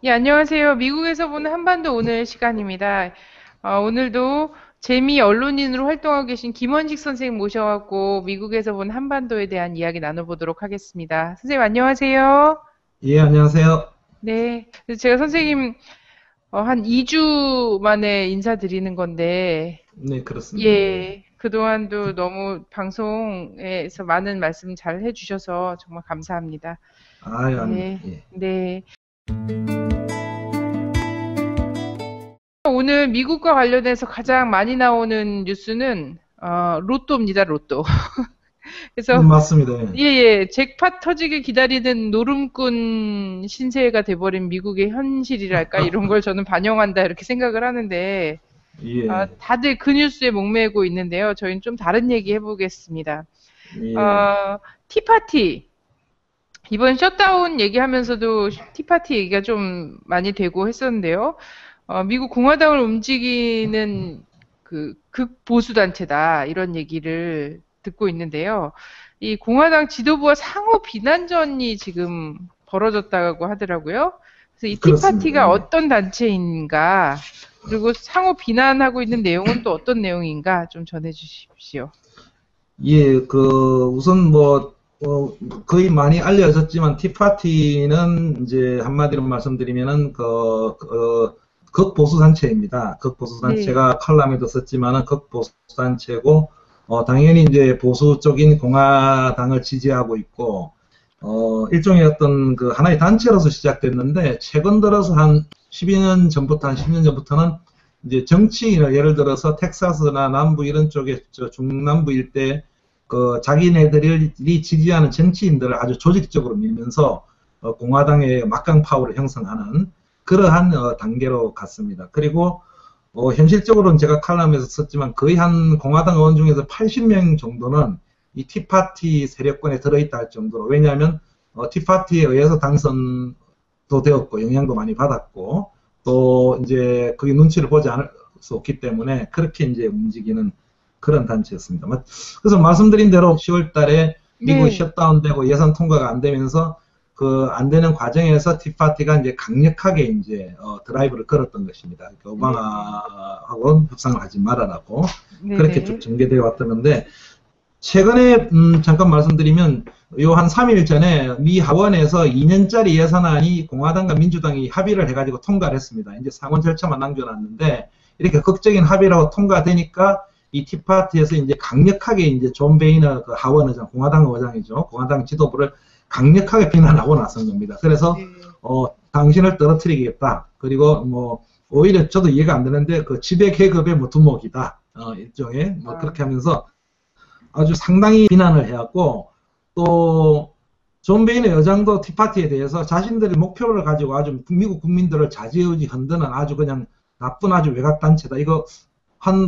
예, 안녕하세요. 미국에서 보는 한반도 오늘 시간입니다. 오늘도 재미 언론인으로 활동하고 계신 김원식 선생님 모셔갖고 미국에서 본 한반도에 대한 이야기 나눠보도록 하겠습니다. 선생님 안녕하세요. 예, 안녕하세요. 네. 그래서 제가 선생님 한 2주 만에 인사드리는 건데, 네, 그렇습니다. 예. 예, 그동안도 너무 방송에서 많은 말씀 잘 해주셔서 정말 감사합니다. 아유, 아닙니다. 네, 예. 네. 오늘 미국과 관련해서 가장 많이 나오는 뉴스는 로또입니다, 로또. 그래서 맞습니다. 예. 예예 잭팟 터지길 기다리는 노름꾼 신세가 돼버린 미국의 현실이랄까 이런 걸 저는 반영한다 이렇게 생각을 하는데 예. 다들 그 뉴스에 목매고 있는데요. 저희는 좀 다른 얘기 해보겠습니다. 예. 어, 티파티 이번 셧다운 얘기하면서도 티파티 얘기가 좀 많이 되고 했었는데요. 미국 공화당을 움직이는 그 극보수 단체다 이런 얘기를 듣고 있는데요. 이 공화당 지도부와 상호 비난전이 지금 벌어졌다고 하더라고요. 그래서 이 그렇습니다. 티파티가 예. 어떤 단체인가, 그리고 상호 비난하고 있는 내용은 또 어떤 내용인가 좀 전해주십시오. 예, 우선 거의 많이 알려졌지만, 티파티는 이제 한마디로 말씀드리면은, 극보수단체입니다. 네, 극보수단체가 칼럼에도 썼지만은 극보수단체고, 당연히 이제 보수 쪽인 공화당을 지지하고 있고, 일종의 어떤 하나의 단체로서 시작됐는데, 최근 들어서 한 12년 전부터, 한 10년 전부터는 이제 정치인을 예를 들어서 텍사스나 남부 이런 쪽에, 중남부 일대, 자기네들이 지지하는 정치인들을 아주 조직적으로 밀면서, 공화당의 막강 파워를 형성하는 그러한 단계로 갔습니다. 그리고, 현실적으로는 제가 칼럼에서 썼지만 거의 한 공화당 의원 중에서 80명 정도는 이 티파티 세력권에 들어있다 할 정도로, 왜냐하면 티파티에 의해서 당선도 되었고 영향도 많이 받았고 또 이제 그게 눈치를 보지 않을 수 없기 때문에 그렇게 이제 움직이는 그런 단체였습니다. 그래서 말씀드린 대로 10월 달에 미국이 네, 셧다운되고 예산 통과가 안 되면서 그 안 되는 과정에서 티파티가 이제 강력하게 이제 드라이브를 걸었던 것입니다. 네, 오바마하고는 협상을 하지 말아라고 네, 그렇게 쭉 네, 전개되어 왔었는데, 최근에 잠깐 말씀드리면 요 한 3일 전에 미 하원에서 2년짜리 예산안이 공화당과 민주당이 합의를 해가지고 통과를 했습니다. 이제 상원 절차만 남겨놨는데 이렇게 극적인 합의라고 통과되니까 이 티파티에서 이제 강력하게 이제 존 베이너 그 하원 의장, 공화당 의장이죠. 공화당 지도부를 강력하게 비난하고 나선 겁니다. 그래서 네, 당신을 떨어뜨리겠다. 그리고 오히려 저도 이해가 안 되는데 그 지배 계급의 두목이다. 일종의 그렇게 하면서 아주 상당히 비난을 해왔고, 또 존 베인의 여장도 티파티에 대해서 자신들의 목표를 가지고 아주 미국 국민들을 좌지우지 흔드는 아주 그냥 나쁜 아주 외곽 단체다. 이거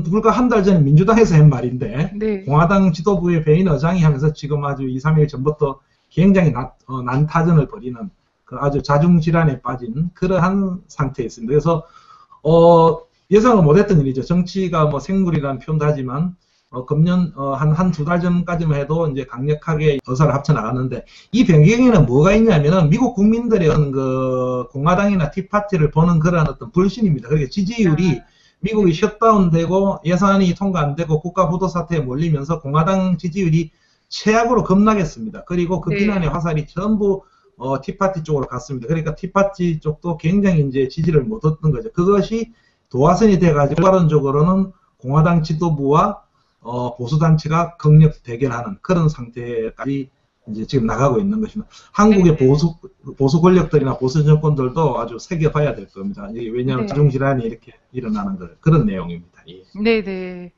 불과 한 달 전에 민주당에서 한 말인데 네. 공화당 지도부의 베인 의장이 하면서 지금 아주 2, 3일 전부터 굉장히 난타전을 벌이는 그 아주 자중질환에 빠진 그러한 상태에 있습니다. 그래서 예상을 못했던 일이죠. 정치가 생물이라는 표현도 하지만 금년 한 두 달 전까지만 해도 이제 강력하게 의사를 합쳐 나갔는데, 이 배경에는 뭐가 있냐면은 미국 국민들의 공화당이나 티파티를 보는 그런 어떤 불신입니다. 그러니까 지지율이 미국이 네, 셧다운되고 예산이 통과 안 되고 국가 부도 사태에 몰리면서 공화당 지지율이 최악으로 급락했습니다. 그리고 그 비난의 네, 화살이 전부 티파티 쪽으로 갔습니다. 그러니까 티파티 쪽도 굉장히 이제 지지를 못 얻던 거죠. 그것이 도화선이 돼가지고 결론적으로는 공화당 지도부와 보수단체가 극력 대결하는 그런 상태까지 이제 지금 나가고 있는 것입니다. 네, 한국의 보수 권력들이나 보수 정권들도 아주 새겨봐야 될 겁니다. 왜냐하면 네, 자중질환이 이렇게 일어나는 그런 내용입니다. 예. 네, 네.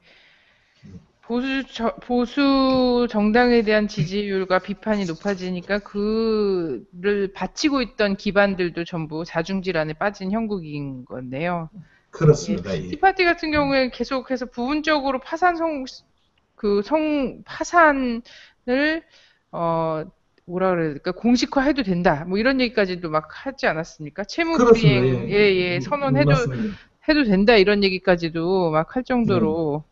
보수 정당에 대한 지지율과 비판이 높아지니까 그를 바치고 있던 기반들도 전부 자중질환에 빠진 형국인 건데요. 예. 그렇습니다. 예. 티파티 같은 경우에 계속해서 부분적으로 파산을, 어, 뭐라 그래야 될까, 공식화해도 된다. 뭐 이런 얘기까지도 막 하지 않았습니까? 채무 그렇습니다. 불이행, 예. 예, 예, 선언해도 맞습니다. 해도 된다 이런 얘기까지도 막 할 네. 정도로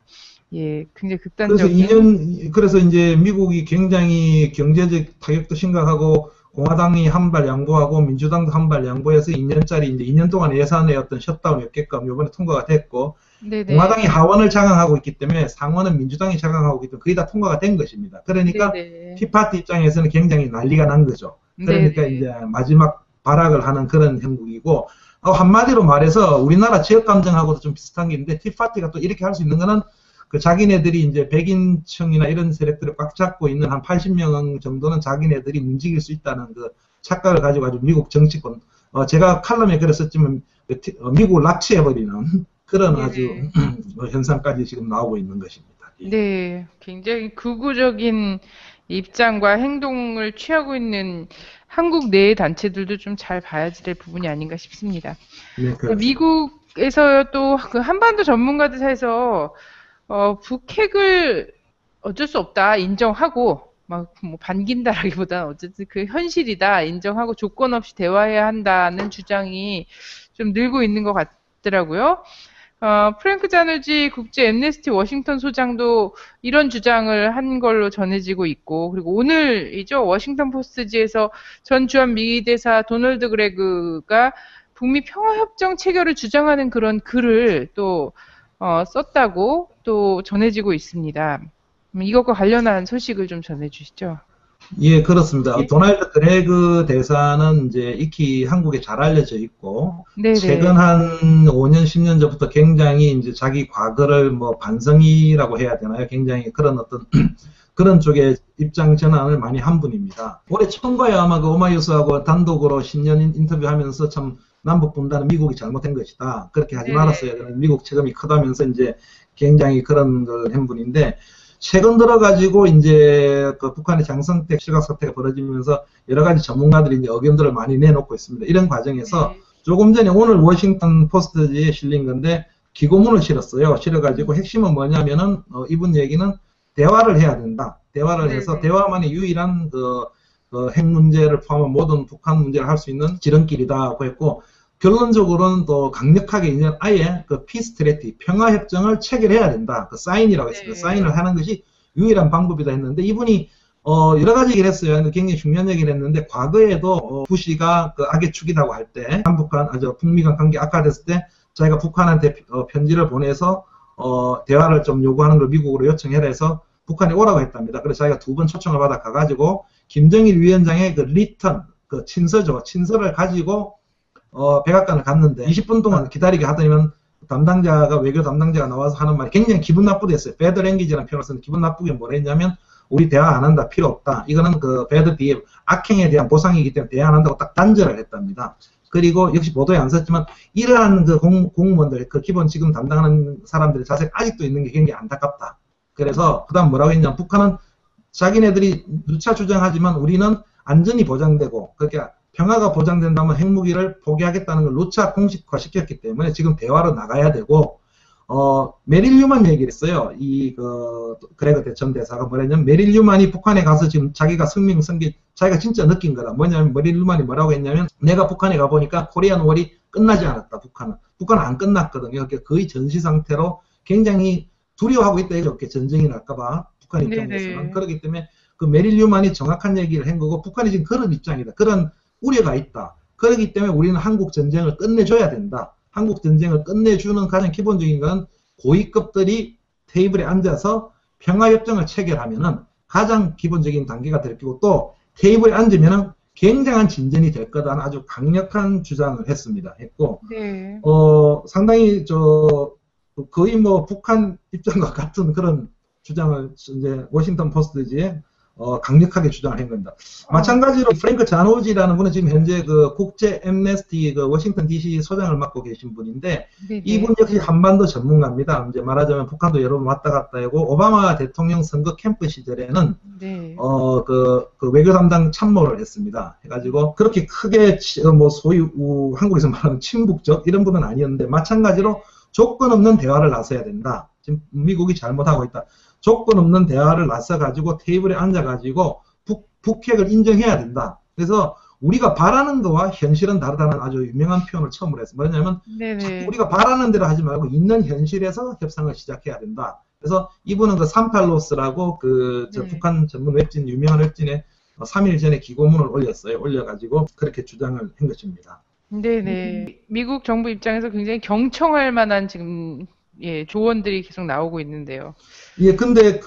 예, 굉장히 그래서 극단적인 그래서 이제 미국이 굉장히 경제적 타격도 심각하고 공화당이 한 발 양보하고 민주당도 한 발 양보해서 2년짜리 이제 2년 동안 예산의 어떤 셧다운이었게끔 이번에 통과가 됐고 네네 공화당이 하원을 장악하고 있기 때문에 상원은 민주당이 장악하고 있기 때문에 거의 다 통과가 된 것입니다. 그러니까 네네 티파티 입장에서는 굉장히 난리가 난 거죠. 그러니까 네네 이제 마지막 발악을 하는 그런 형국이고 한마디로 말해서 우리나라 지역 감정하고도 좀 비슷한 게 있는데 티파티가 또 이렇게 할 수 있는 거는 그 자기네들이 이제 백인층이나 이런 세력들을 꽉 잡고 있는 한 80명 정도는 자기네들이 움직일 수 있다는 그 착각을 가지고 아주 미국 정치권 제가 칼럼에 그랬었지만 미국을 납치해버리는 그런 아주 네네 현상까지 지금 나오고 있는 것입니다. 예. 네, 굉장히 극우적인 입장과 행동을 취하고 있는 한국 내의 단체들도 좀 잘 봐야지 될 부분이 아닌가 싶습니다. 네, 그렇습니다. 미국에서 또 그 한반도 전문가들 사이에서 북핵을 어쩔 수 없다 인정하고 막 뭐 반긴다라기보다는 어쨌든 그 현실이다 인정하고 조건 없이 대화해야 한다는 주장이 좀 늘고 있는 것 같더라고요. 프랭크 자누지 국제 엠네스티 워싱턴 소장도 이런 주장을 한 걸로 전해지고 있고, 그리고 오늘이죠. 워싱턴 포스트지에서 전 주한 미 대사 도널드 그레그가 북미 평화협정 체결을 주장하는 그런 글을 또 썼다고 또 전해지고 있습니다. 이것과 관련한 소식을 좀 전해주시죠. 예, 그렇습니다. 이 도널드 그레그 대사는 이제 익히 한국에 잘 알려져 있고, 최근 네네. 한 5년, 10년 전부터 굉장히 이제 자기 과거를 뭐 반성이라고 해야 되나요? 굉장히 그런 어떤 그런 쪽의 입장 전환을 많이 한 분입니다. 올해 처음가에 아마 그 오마이뉴스하고 단독으로 신년 인터뷰하면서 참 남북 분단은 미국이 잘못한 것이다. 그렇게 하지 말았어야 네네. 되는 미국 책임이 크다면서 이제 굉장히 그런 걸 한 분인데 최근 들어가지고 이제 그 북한의 장성택 실각 사태가 벌어지면서 여러 가지 전문가들이 이제 의견들을 많이 내놓고 있습니다. 이런 과정에서 네. 조금 전에 오늘 워싱턴 포스트지에 실린 건데 기고문을 실었어요. 실어가지고 핵심은 뭐냐면은 이분 얘기는 대화를 해야 된다. 대화를 해서 네네. 대화만이 유일한 핵 문제를 포함한 모든 북한 문제를 할 수 있는 지름길이다고 했고 결론적으로는 또 강력하게 이제 아예 그 피스 트레티 평화협정을 체결해야 된다. 그 사인이라고 했습니다. 네. 사인을 하는 것이 유일한 방법이다 했는데 이분이 여러 가지 얘기를 했어요. 굉장히 중요한 얘기를 했는데 과거에도 부시가 그 악의 축이라고 할 때 한북한 북미 간 관계 악화됐을 때 자기가 북한한테 편지를 보내서 대화를 좀 요구하는 걸 미국으로 요청해라 해서 북한에 오라고 했답니다. 그래서 자기가 2번 초청을 받아 가가지고 김정일 위원장의 그 리턴 그 친서죠. 친서를 가지고 백악관을 갔는데 20분 동안 기다리게 하더니만 외교 담당자가 나와서 하는 말이 굉장히 기분 나쁘댔어요. 배드 랭귀지라는 표현을 썼는데 기분 나쁘게 뭐라 했냐면 우리 대화 안 한다. 필요 없다. 이거는 그 배드 비해 악행에 대한 보상이기 때문에 대화 안 한다고 딱 단절을 했답니다. 그리고 역시 보도에 안 썼지만 이러한 그 공무원들, 그 기본 지금 담당하는 사람들의 자세가 아직도 있는 게 굉장히 안타깝다. 그래서 그다음 뭐라고 했냐면 북한은 자기네들이 누차 주장하지만 우리는 안전이 보장되고 그렇게 평화가 보장된다면 핵무기를 포기하겠다는 걸 누차 공식화시켰기 때문에 지금 대화로 나가야 되고 메릴 뉴만 얘기를 했어요. 그레그 대천 대사가 뭐랬냐면 메릴 뉴만이 북한에 가서 지금 자기가 성명성기 자기가 진짜 느낀 거다. 뭐냐면 메릴 뉴만이 뭐라고 했냐면 내가 북한에 가보니까 코리안 월이 끝나지 않았다. 북한은 안 끝났거든요. 그러니까 거의 전시 상태로 굉장히 두려워하고 있다. 이렇게 전쟁이 날까봐 북한 입장에서는 네네. 그렇기 때문에 그 메릴 뉴만이 정확한 얘기를 한 거고 북한이 지금 그런 입장이다. 그런 우려가 있다. 그렇기 때문에 우리는 한국 전쟁을 끝내줘야 된다. 한국 전쟁을 끝내주는 가장 기본적인 건 고위급들이 테이블에 앉아서 평화협정을 체결하면은 가장 기본적인 단계가 될 거고 또 테이블에 앉으면은 굉장한 진전이 될 거다는 아주 강력한 주장을 했고 네. 상당히 거의 뭐 북한 입장과 같은 그런 주장을 이제 워싱턴 포스트지에 강력하게 주장을 한 겁니다. 어, 마찬가지로 프랭크 자노지라는 분은 지금 현재 그 국제 엠네스티 그 워싱턴 DC 소장을 맡고 계신 분인데 이분 네네. 역시 한반도 전문가입니다. 이제 말하자면 북한도 여러 번 왔다 갔다 하고 오바마 대통령 선거 캠프 시절에는 네. 그 외교 담당 참모를 했습니다. 해가지고 그렇게 크게 뭐 소위 한국에서 말하는 친북적 이런 분은 아니었는데 마찬가지로 조건 없는 대화를 나서야 된다. 지금 미국이 잘못하고 있다. 조건 없는 대화를 나서가지고 테이블에 앉아가지고 북핵을 인정해야 된다. 그래서 우리가 바라는 거와 현실은 다르다는 아주 유명한 표현을 처음으로 했어요. 뭐냐면 자꾸 네네. 우리가 바라는 대로 하지 말고 있는 현실에서 협상을 시작해야 된다. 그래서 이분은 그 산칼로스라고 저 네. 북한 전문 웹진, 유명한 웹진에 3일 전에 기고문을 올렸어요. 올려가지고 그렇게 주장을 한 것입니다. 네네. 미국 정부 입장에서 굉장히 경청할 만한 지금 예, 조언들이 계속 나오고 있는데요. 예, 근데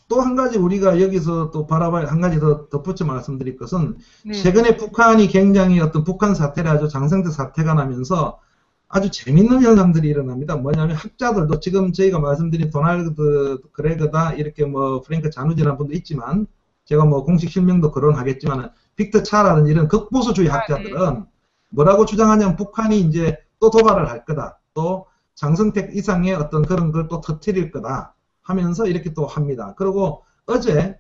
또 한 가지 우리가 여기서 또 바라봐야 한 가지 더 덧붙여 말씀드릴 것은 네네. 최근에 북한이 굉장히 어떤 북한 사태를 아주 장성대 사태가 나면서 아주 재밌는 현상들이 일어납니다. 뭐냐면 학자들도 지금 저희가 말씀드린 도널드 그레그다 이렇게 뭐 프랭크 자누지라는 분도 있지만 제가 뭐 공식 실명도 거론하겠지만 빅터 차라는 이런 극보수주의 아, 네. 학자들은 뭐라고 주장하냐면 북한이 이제 또 도발을 할 거다. 또 장성택 이상의 어떤 그런 걸 또 터뜨릴 거다 하면서 이렇게 또 합니다. 그리고 어제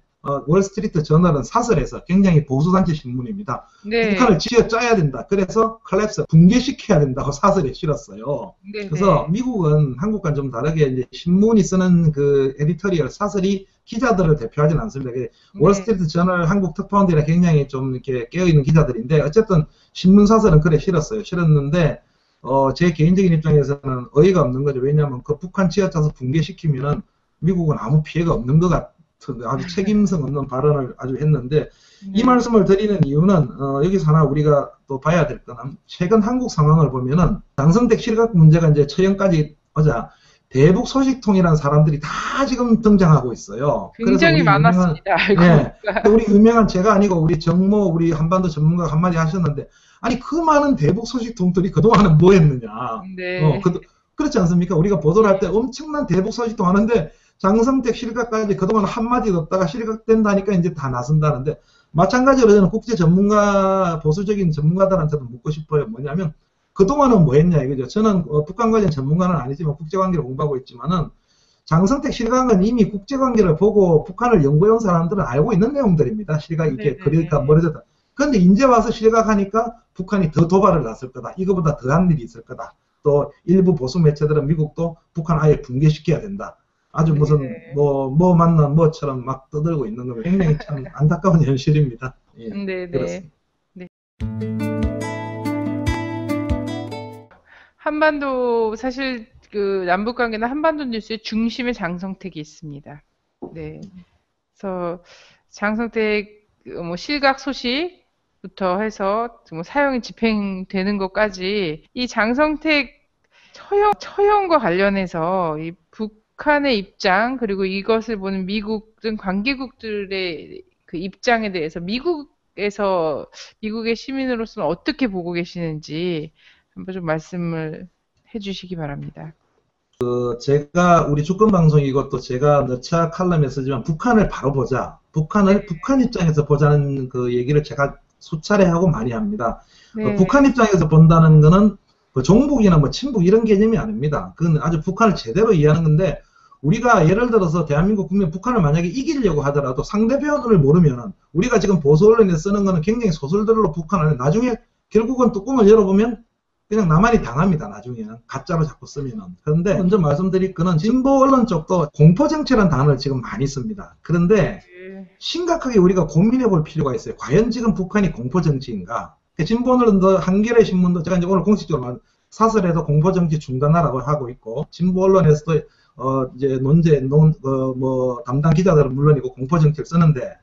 월스트리트 저널은 사설에서 굉장히 보수단체 신문입니다. 네. 북한을 쥐어짜야 된다. 그래서 컬랩스 붕괴시켜야 된다고 사설에 실었어요. 그래서 네네. 미국은 한국과는 좀 다르게 이제 신문이 쓰는 그 에디터리얼 사설이 기자들을 대표하지는 않습니다. 네. 월스트리트 저널 한국 특파원들이 굉장히 좀 이렇게 깨어있는 기자들인데 어쨌든 신문 사설은 그래 실었어요. 실었는데 제 개인적인 입장에서는 어이가 없는 거죠. 왜냐하면 그 북한 쥐어짜서 붕괴시키면은 미국은 아무 피해가 없는 것 같은 아주 책임성 없는 발언을 아주 했는데 이 네. 말씀을 드리는 이유는 여기서 하나 우리가 또 봐야 될 거는 최근 한국 상황을 보면은 장성택 실각 문제가 이제 처형까지 오자 대북 소식통이라는 사람들이 다 지금 등장하고 있어요. 그래서 굉장히 많았습니다. 알고 예, 보니까. 우리 유명한 제가 아니고 우리 정모 우리 한반도 전문가가 한마디 하셨는데 아니 그 많은 대북 소식통들이 그동안은 뭐 했느냐. 네. 그렇지 않습니까? 우리가 보도를 할 때 엄청난 대북 소식통 하는데 장성택 실각까지 그동안 한마디도 없다가 실각된다니까 이제 다 나선다는데 마찬가지로 저는 국제 전문가, 보수적인 전문가들한테도 묻고 싶어요. 뭐냐면 그동안은 뭐 했냐 이거죠. 저는 북한 관련 전문가는 아니지만 국제관계를 공부하고 있지만은 장성택 실각은 이미 국제관계를 보고 북한을 연구해온 사람들은 알고 있는 내용들입니다. 실각 이렇게 그러니까 네네네. 멀어졌다. 그런데 이제 와서 실각하니까 북한이 더 도발을 났을 거다. 이거보다 더한 일이 있을 거다. 또 일부 보수 매체들은 미국도 북한 아예 붕괴시켜야 된다. 아주 무슨 네. 뭐 만난 뭐처럼 막 떠들고 있는 겁니다. 굉장히 참 안타까운 현실입니다. 예, 네네. 그렇습니다. 네. 한반도 사실 그 남북 관계나 한반도 뉴스의 중심에 장성택이 있습니다. 네. 그래서 장성택 뭐 실각 소식부터 해서 뭐 사형이 집행되는 것까지 이 장성택 처형과 관련해서 이 북한의 입장 그리고 이것을 보는 미국 등 관계국들의 그 입장에 대해서 미국의 시민으로서는 어떻게 보고 계시는지 한번 좀 말씀을 해주시기 바랍니다. 제가 우리 주권 방송이고 또 제가 너차 칼럼에 쓰지만 북한을 바로 보자. 네, 북한 입장에서 보자는 그 얘기를 제가 수차례 하고 많이 합니다. 네, 북한 입장에서 본다는 거는 그 종북이나 뭐 친북 이런 개념이 아닙니다. 그건 아주 북한을 제대로 이해하는 건데 우리가 예를 들어서 대한민국 국민 북한을 만약에 이기려고 하더라도 상대편을 모르면은 우리가 지금 보수 언론에 쓰는 거는 굉장히 소설들로 북한을 나중에 결국은 뚜껑을 열어보면 그냥 나만이 당합니다. 나중에는 가짜로 자꾸 쓰면은. 그런데 먼저 말씀드릴 거는 진보 언론 쪽도 공포정치라는 단어를 지금 많이 씁니다. 그런데 네, 심각하게 우리가 고민해 볼 필요가 있어요. 과연 지금 북한이 공포정치인가? 진보 언론도 한겨레 신문도 제가 이제 오늘 공식적으로 사설에도 공포정치 중단하라고 하고 있고 진보 언론에서도 이제 뭐 담당 기자들은 물론이고 공포정치를 쓰는데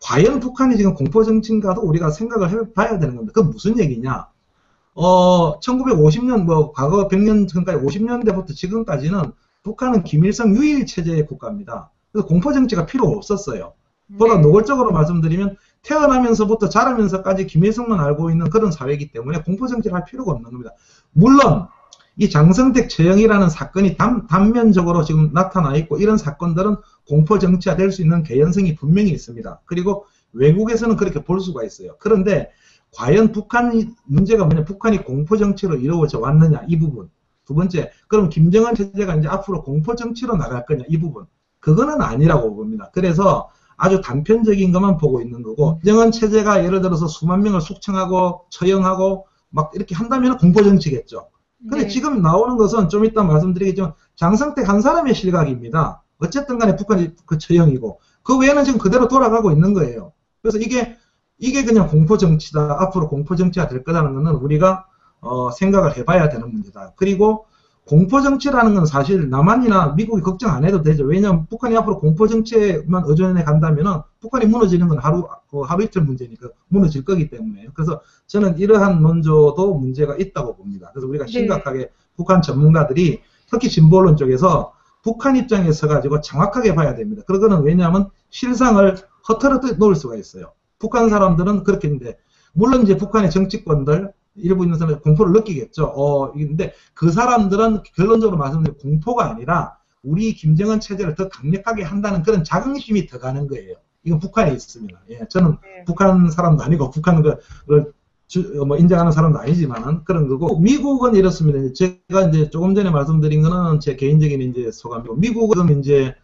과연 북한이 지금 공포정치인가도 우리가 생각을 해봐야 되는 겁니다. 그건 무슨 얘기냐? 1950년, 뭐, 과거 100년 전까지 50년대부터 지금까지는 북한은 김일성 유일 체제의 국가입니다. 그래서 공포정치가 필요 없었어요. 보다 네, 노골적으로 말씀드리면 태어나면서부터 자라면서까지 김일성만 알고 있는 그런 사회이기 때문에 공포정치를 할 필요가 없는 겁니다. 물론, 이 장성택 처형이라는 사건이 단면적으로 지금 나타나 있고 이런 사건들은 공포정치화 될 수 있는 개연성이 분명히 있습니다. 그리고 외국에서는 그렇게 볼 수가 있어요. 그런데 과연 문제가 뭐냐, 북한이 공포정치로 이루어져 왔느냐, 이 부분. 두 번째, 그럼 김정은 체제가 이제 앞으로 공포정치로 나갈 거냐, 이 부분. 그거는 아니라고 봅니다. 그래서 아주 단편적인 것만 보고 있는 거고, 김정은 체제가 예를 들어서 수만 명을 숙청하고, 처형하고, 막 이렇게 한다면 공포정치겠죠. 근데 네, 지금 나오는 것은 좀 이따 말씀드리겠지만, 장성택 한 사람의 실각입니다. 어쨌든 간에 북한이 그 처형이고, 그 외에는 지금 그대로 돌아가고 있는 거예요. 그래서 이게 이게 그냥 공포 정치다. 앞으로 공포 정치가 될 거라는 것은 우리가 생각을 해봐야 되는 문제다. 그리고 공포 정치라는 건 사실 남한이나 미국이 걱정 안 해도 되죠. 왜냐하면 북한이 앞으로 공포 정치에만 의존해 간다면은 북한이 무너지는 건 하루 이틀 문제니까 무너질 거기 때문에. 그래서 저는 이러한 논조도 문제가 있다고 봅니다. 그래서 우리가 네. 심각하게 북한 전문가들이 특히 진보론 쪽에서 북한 입장에 서가지고 정확하게 봐야 됩니다. 그거는 왜냐하면 실상을 허털어 놓을 수가 있어요. 북한 사람들은 그렇게 했는데, 물론 이제 북한의 정치권들, 일부 있는 사람들 공포를 느끼겠죠. 근데 그 사람들은 결론적으로 말씀드리면 공포가 아니라 우리 김정은 체제를 더 강력하게 한다는 그런 자긍심이 더 가는 거예요. 이건 북한에 있습니다. 예, 저는 네. 북한 사람도 아니고 북한 걸 인정하는 사람도 아니지만은 그런 거고, 미국은 이렇습니다. 제가 이제 조금 전에 말씀드린 거는 제 개인적인 이제 소감이고, 미국은 이제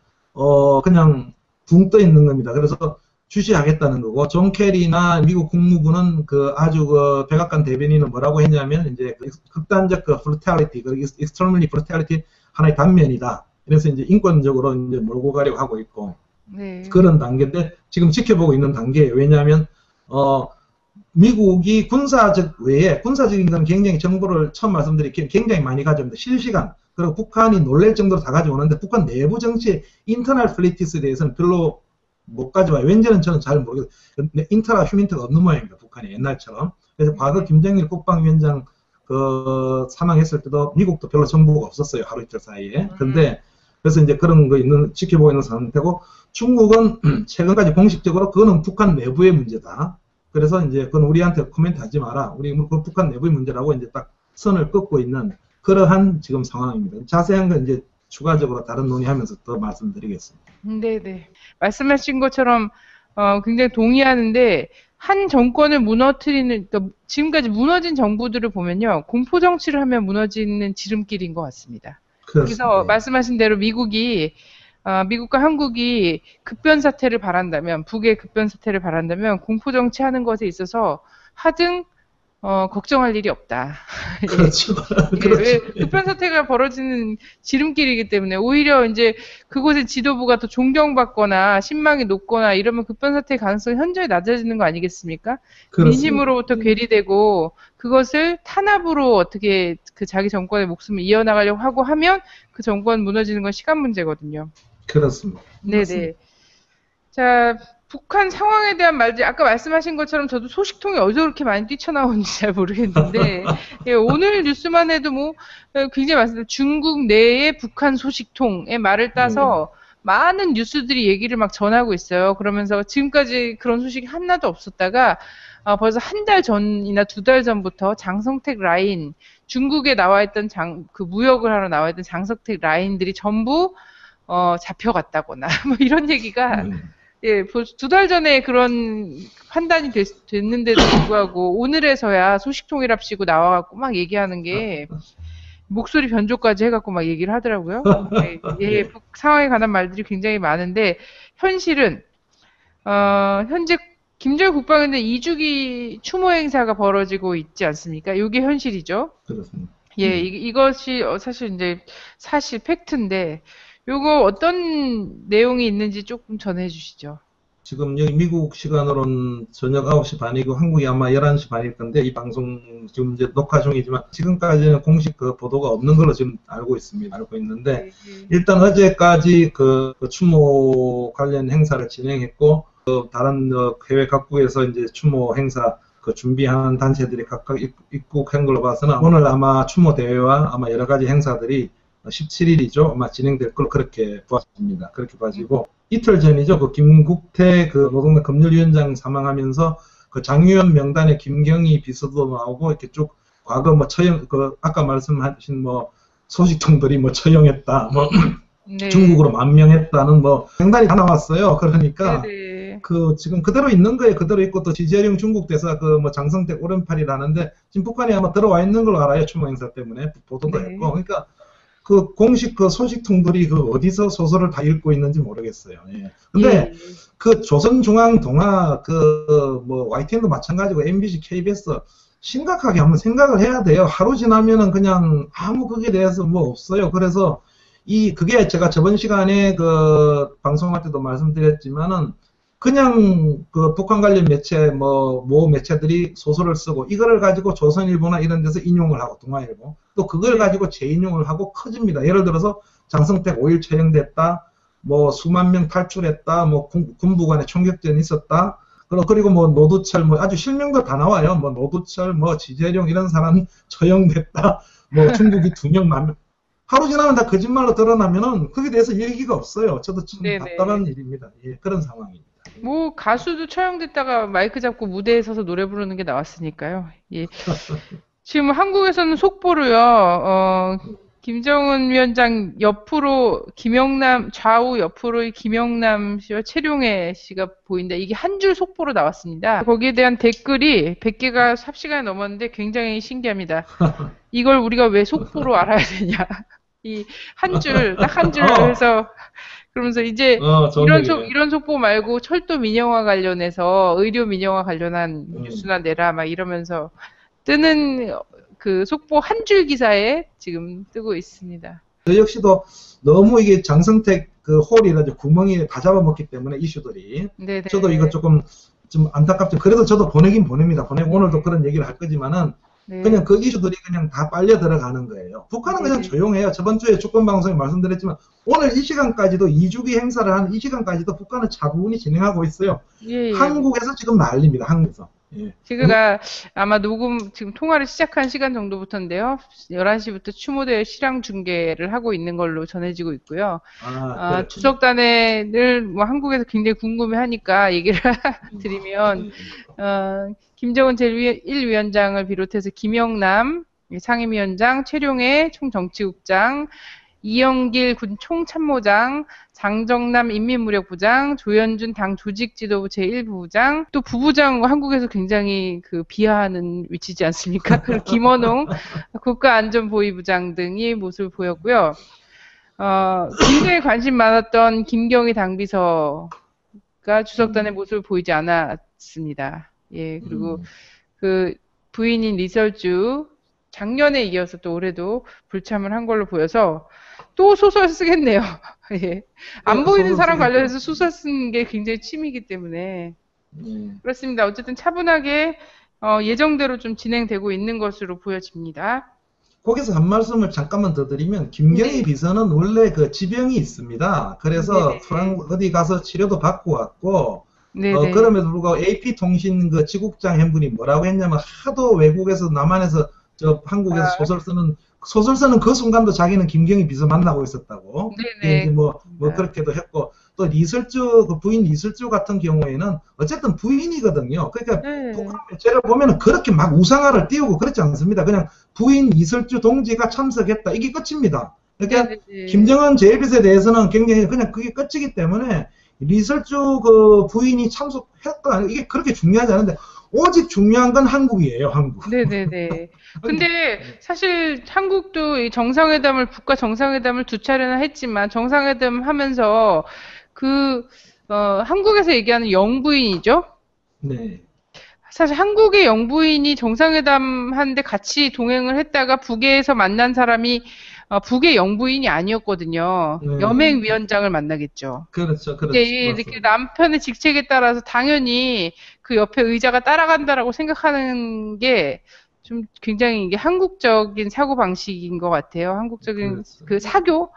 그냥 붕 떠 있는 겁니다. 그래서 주시하겠다는 거고, 존 케리나 미국 국무부는 아주 백악관 대변인은 뭐라고 했냐면, 이제 극단적 brutality, extremely brutality 하나의 단면이다. 그래서 이제 인권적으로 이제 몰고 가려고 하고 있고, 네. 그런 단계인데 지금 지켜보고 있는 단계예요. 왜냐하면 미국이 군사적 외에 군사적인 건 굉장히 정보를 처음 말씀드린 굉장히 많이 가져옵니다. 실시간. 그리고 북한이 놀랄 정도로 다 가져오는데 북한 내부 정치 인터널 플리티스에 대해서는 별로 못 가져와요. 왠지는 저는 잘 모르겠어요. 인터라 휴민트가 없는 모양입니다. 북한이 옛날처럼. 그래서 과거 김정일 국방위원장 사망했을 때도 미국도 별로 정보가 없었어요. 하루 이틀 사이에. 근데 그래서 이제 그런 거 지켜보고 있는 상태고, 중국은 최근까지 공식적으로 그거는 북한 내부의 문제다. 그래서 이제 그건 우리한테 코멘트 하지 마라. 우리 그 북한 내부의 문제라고 이제 딱 선을 긋고 있는 그러한 지금 상황입니다. 자세한 건 이제 추가적으로 다른 논의하면서 더 말씀드리겠습니다. 네네. 말씀하신 것처럼 굉장히 동의하는데, 한 정권을 무너뜨리는, 그러니까 지금까지 무너진 정부들을 보면요, 공포 정치를 하면 무너지는 지름길인 것 같습니다. 그렇습니다. 그래서 말씀하신 대로 미국과 한국이 급변 사태를 바란다면, 북의 급변 사태를 바란다면 공포 정치하는 것에 있어서 하등 걱정할 일이 없다. 그렇죠. 예, 왜 급변 사태가 벌어지는 지름길이기 때문에 오히려 이제 그곳의 지도부가 더 존경받거나 신망이 높거나 이러면 급변 사태의 가능성이 현저히 낮아지는 거 아니겠습니까? 그렇습니다. 민심으로부터 괴리되고 그것을 탄압으로 어떻게 자기 정권의 목숨을 이어나가려고 하고 하면 그 정권 무너지는 건 시간 문제거든요. 그렇습니다. 네네. 자, 북한 상황에 대한 말들, 아까 말씀하신 것처럼 저도 소식통이 어디서 그렇게 많이 뛰쳐나오는지 잘 모르겠는데, 예, 오늘 뉴스만 해도 굉장히 많습니다. 중국 내의 북한 소식통의 말을 따서 많은 뉴스들이 얘기를 막 전하고 있어요. 그러면서 지금까지 그런 소식이 하나도 없었다가, 벌써 한 달 전이나 두 달 전부터 장성택 라인, 중국에 나와있던 무역을 하러 나와있던 장성택 라인들이 전부, 잡혀갔다거나, 이런 얘기가, 예, 두 달 전에 그런 판단이 됐는데도 불구하고 오늘에서야 소식통일합시고 나와갖고 막 얘기하는 게 목소리 변조까지 해갖고 막 얘기를 하더라고요. 예, 북 상황에 관한 말들이 굉장히 많은데 현실은 현재 김정일 국방위원회 2주기 추모 행사가 벌어지고 있지 않습니까? 이게 현실이죠. 그렇습니다. 예, 이것이 사실 이제 팩트인데 요거 어떤 내용이 있는지 조금 전해 주시죠. 지금 여기 미국 시간으로는 저녁 9시 반이고 한국이 아마 11시 반일 건데, 이 방송 지금 이제 녹화 중이지만 지금까지는 공식 보도가 없는 걸로 지금 알고 있는데, 일단 어제까지 추모 관련 행사를 진행했고, 다른 해외 각국에서 이제 추모 행사 준비하는 단체들이 각각 입국한 걸로 봐서는 오늘 아마 추모 대회와 아마 여러 가지 행사들이 17일이죠. 아마 진행될 걸 그렇게 보았습니다. 그렇게 봐지고, 이틀 전이죠. 김국태 노동당 법률위원장 사망하면서 장유연 명단에 김경희 비서도 나오고 이렇게 쭉 과거 아까 말씀하신 소식통들이 처형했다, 네. 중국으로 만명했다는 명단이 다 나왔어요. 그러니까 네네. 지금 그대로 있는 거예요. 그대로 있고, 또 지재룡 중국 대사 장성택 오른팔이라는데 지금 북한에 아마 들어와 있는 걸로 알아요. 추모 행사 때문에 보도도 네. 했고. 그러니까 공식 소식통들이 어디서 소설을 다 읽고 있는지 모르겠어요. 예. 근데 조선중앙동아 YTN도 마찬가지고 MBC, KBS 심각하게 한번 생각을 해야 돼요. 하루 지나면은 그냥 아무 거기에 대해서 없어요. 그래서 그게 제가 저번 시간에 방송할 때도 말씀드렸지만은 그냥 그 북한 관련 매체 모 매체들이 소설을 쓰고 이거를 가지고 조선일보나 이런 데서 인용을 하고 동아일보 또 그걸 가지고 재인용을 하고 커집니다. 예를 들어서 장성택 5일 처형됐다. 뭐 수만 명 탈출했다. 뭐 군부간에 총격전이 있었다. 그리고 뭐 노두철 뭐 아주 실명도 다 나와요. 뭐 노두철 뭐 지재룡 이런 사람이 처형됐다. 뭐 중국이 2명 만 하루 지나면 다 거짓말로 드러나면은 거기에 대해서 얘기가 없어요. 저도 참 네네. 답답한 일입니다. 예, 그런 상황입니다. 뭐 가수도 처형됐다가 마이크 잡고 무대에 서서 노래 부르는 게 나왔으니까요. 예. 지금 한국에서는 속보로요. 김정은 위원장 옆으로 김영남 좌우 옆으로 김영남 씨와 최룡해 씨가 보인다. 이게 한 줄 속보로 나왔습니다. 거기에 대한 댓글이 100개가 삽시간에 넘었는데 굉장히 신기합니다. 이걸 우리가 왜 속보로 알아야 되냐. 이 한 줄, 딱 한 줄 해서 그러면서 이제 이런 속보 말고 철도 민영화 관련해서 의료 민영화 관련한 뉴스나 내라 막 이러면서 뜨는 그 속보 한 줄 기사에 지금 뜨고 있습니다. 저 역시도 너무 이게 장성택 그 홀이라든지 구멍이 다 잡아먹기 때문에 이슈들이 네네. 저도 이거 조금 좀 안타깝죠. 그래도 저도 보내긴 보냅니다. 보내고 오늘도 그런 얘기를 할 거지만은 네. 그냥 그 이슈들이 그냥 다 빨려 들어가는 거예요. 북한은 그냥 조용해요. 저번 주에 주권방송에 말씀드렸지만 오늘 이 시간까지도 2주기 행사를 하는 이 시간까지도 북한은 차분히 진행하고 있어요. 예. 한국에서 지금 난립니다. 한국에서. 예. 제가 아마 지금 통화를 시작한 시간 정도부터인데요. 11시부터 추모대 실황 중계를 하고 있는 걸로 전해지고 있고요. 주석단을 뭐 한국에서 굉장히 궁금해하니까 얘기를 드리면 김정은 제1위원장을 비롯해서 김영남 상임위원장, 최룡해 총정치국장, 이영길 군 총참모장, 장정남 인민무력부장, 조현준 당 조직지도부 제1부부장, 또 부부장 한국에서 굉장히 그 비하하는 위치지 않습니까? 김원홍 국가안전보위부장 등이 모습을 보였고요. 굉장히 관심 많았던 김경희 당비서가 주석단의 모습을 보이지 않았습니다. 예, 그리고 그 부인인 리설주 작년에 이어서 또 올해도 불참을 한 걸로 보여서 또 소설 쓰겠네요. 예. 안 보이는 사람 관련해서 소설 쓰는 게 굉장히 취미이기 때문에 그렇습니다. 어쨌든 차분하게 예정대로 좀 진행되고 있는 것으로 보여집니다. 거기서 한 말씀을 잠깐만 더 드리면 김경희 비서는 원래 그 지병이 있습니다. 그래서 어디 가서 치료도 받고 왔고 그럼에도 불구하고 AP통신 그 지국장 한 분이 뭐라고 했냐면 하도 외국에서 남한에서 저 한국에서 소설 쓰는 그 순간도 자기는 김경희 비서 만나고 있었다고. 이제 뭐 그렇게도 했고 또 리설주 그 부인 리설주 같은 경우에는 어쨌든 부인이거든요. 그러니까 북한 매체를 보면은 그렇게 막 우상화를 띄우고 그렇지 않습니다. 그냥 부인 이설주 동지가 참석했다 이게 끝입니다. 그러니까 김정은 제1비서에 대해서는 굉장히 그냥 그게 끝이기 때문에 리설주 그 부인이 참석했다 이게 그렇게 중요하지 않은데. 오직 중요한 건 한국이에요, 한국. 네네네. 근데 사실 한국도 이 정상회담을, 북과 정상회담을 2차례나 했지만 정상회담 하면서 한국에서 얘기하는 영부인이죠? 네. 사실 한국의 영부인이 정상회담 하는데 같이 동행을 했다가 북에서 만난 사람이 북의 영부인이 아니었거든요. 여맹위원장을 만나겠죠. 그렇죠. 이렇게 남편의 직책에 따라서 당연히 그 옆에 의자가 따라간다라고 생각하는 게 좀 굉장히 이게 한국적인 사고 방식인 것 같아요. 한국적인 그 사교